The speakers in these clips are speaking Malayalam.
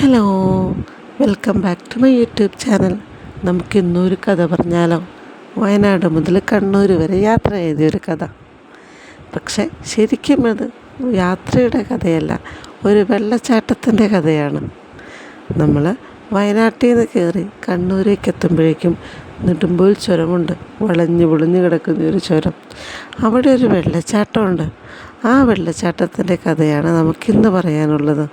Hello, welcome back to my YouTube channel. നമുക്കിന്നൊരു കഥ പറഞ്ഞാലോ? വയനാട് മുതൽ കണ്ണൂർ വരെ യാത്ര ചെയ്തൊരു കഥ. പക്ഷെ ശരിക്കും അത് യാത്രയുടെ കഥയല്ല, ഒരു വെള്ളച്ചാട്ടത്തിൻ്റെ കഥയാണ്. നമ്മൾ വയനാട്ടിൽ നിന്ന് കയറി കണ്ണൂരേക്ക് എത്തുമ്പോഴേക്കും നെടുമ്പുൽ ചുരമുണ്ട്. വളഞ്ഞു പൊളിഞ്ഞു കിടക്കുന്ന ഒരു ചുരം. അവിടെ ഒരു വെള്ളച്ചാട്ടമുണ്ട്. ആ വെള്ളച്ചാട്ടത്തിൻ്റെ കഥയാണ് നമുക്കിന്ന് പറയാനുള്ളത്.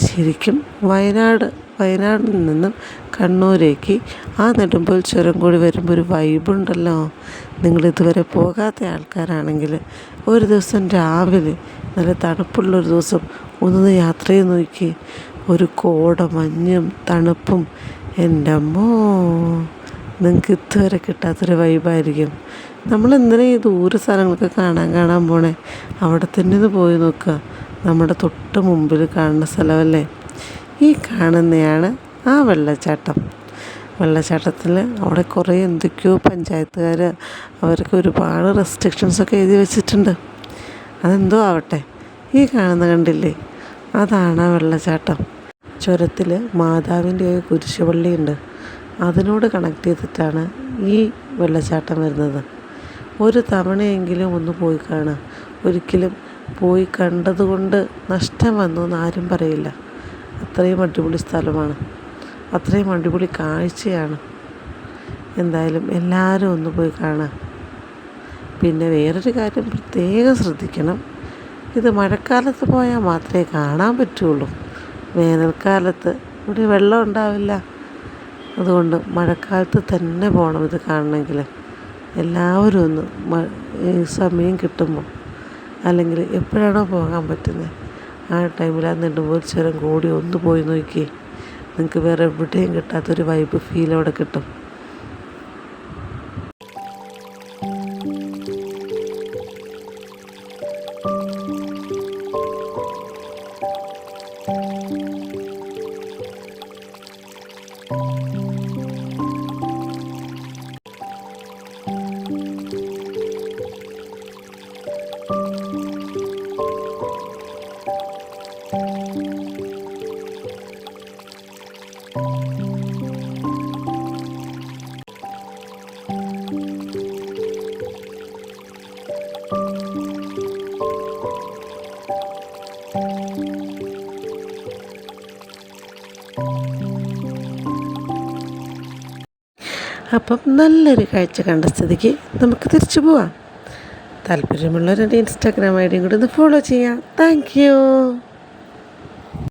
ശരിക്കും വയനാടിൽ നിന്നും കണ്ണൂരേക്ക് ആ നെടുമ്പുൽ ചുരം കൂടി വരുമ്പോൾ ഒരു വൈബുണ്ടല്ലോ. നിങ്ങളിതുവരെ പോകാത്ത ആൾക്കാരാണെങ്കിൽ ഒരു ദിവസം രാവിലെ നല്ല തണുപ്പുള്ളൊരു ദിവസം ഒന്ന് യാത്ര ചെയ്ത് നോക്കി. ഒരു കോട മഞ്ഞും തണുപ്പും, എൻ്റെ അമ്മോ, നിങ്ങൾക്ക് ഇതുവരെ കിട്ടാത്തൊരു വൈബായിരിക്കും. നമ്മളെന്തിനാ ഈ ദൂര സ്ഥലങ്ങളൊക്കെ കാണാൻ പോണേ? അവിടെ തന്നെ ഒന്ന് പോയി നോക്കുക. നമ്മുടെ തൊട്ട് മുമ്പിൽ കാണുന്ന സ്ഥലമല്ലേ ഈ കാണുന്നതാണ് ആ വെള്ളച്ചാട്ടം. വെള്ളച്ചാട്ടത്തിൽ അവിടെ കുറേ എന്തൊക്കെയോ പഞ്ചായത്തുകാർ അവർക്ക് ഒരുപാട് റെസ്ട്രിക്ഷൻസൊക്കെ എഴുതി വെച്ചിട്ടുണ്ട്. അതെന്തോ ആവട്ടെ, ഈ കാണുന്ന കണ്ടില്ലേ, അതാണ് ആ വെള്ളച്ചാട്ടം. ചുരത്തിൽ മാതാവിൻ്റെ ഒരു കുരിശുപള്ളിയുണ്ട്. അതിനോട് കണക്ട് ചെയ്തിട്ടാണ് ഈ വെള്ളച്ചാട്ടം വരുന്നത്. ഒരു തവണയെങ്കിലും ഒന്ന് പോയി കാണുക. ഒരിക്കലും പോയി കണ്ടതുകൊണ്ട് നഷ്ടം വന്നു എന്ന് ആരും പറയില്ല. അത്രയും അടിപൊളി സ്ഥലമാണ്, അത്രയും അടിപൊളി കാഴ്ചയാണ്. എന്തായാലും എല്ലാവരും ഒന്ന് പോയി കാണുക. പിന്നെ വേറൊരു കാര്യം പ്രത്യേകം ശ്രദ്ധിക്കണം, ഇത് മഴക്കാലത്ത് പോയാൽ മാത്രമേ കാണാൻ പറ്റുള്ളൂ. വേനൽക്കാലത്ത് ഇവിടെ വെള്ളം ഉണ്ടാവില്ല. അതുകൊണ്ട് മഴക്കാലത്ത് തന്നെ പോകണം ഇത് കാണണമെങ്കിൽ. എല്ലാവരും ഒന്ന് ഈ സമയം കിട്ടുമ്പോൾ, അല്ലെങ്കിൽ എപ്പോഴാണോ പോകാൻ പറ്റുന്നത് ആ ടൈമിൽ ആ നെടുമ്പുൽ ചുരം കൂടി ഒന്ന് പോയി നോക്കി. നിങ്ങൾക്ക് വേറെ എവിടെയും കിട്ടാത്തൊരു വൈബ് ഫീൽ അവിടെ കിട്ടും. അപ്പം നല്ലൊരു കാഴ്ച കണ്ട സ്ഥിതിക്ക് നമുക്ക് തിരിച്ചു പോവാം. താല്പര്യമുള്ളവരുടെ ഇൻസ്റ്റാഗ്രാം ഐ ഡിയും കൂടി ഒന്ന് ഫോളോ ചെയ്യാം. Thank you.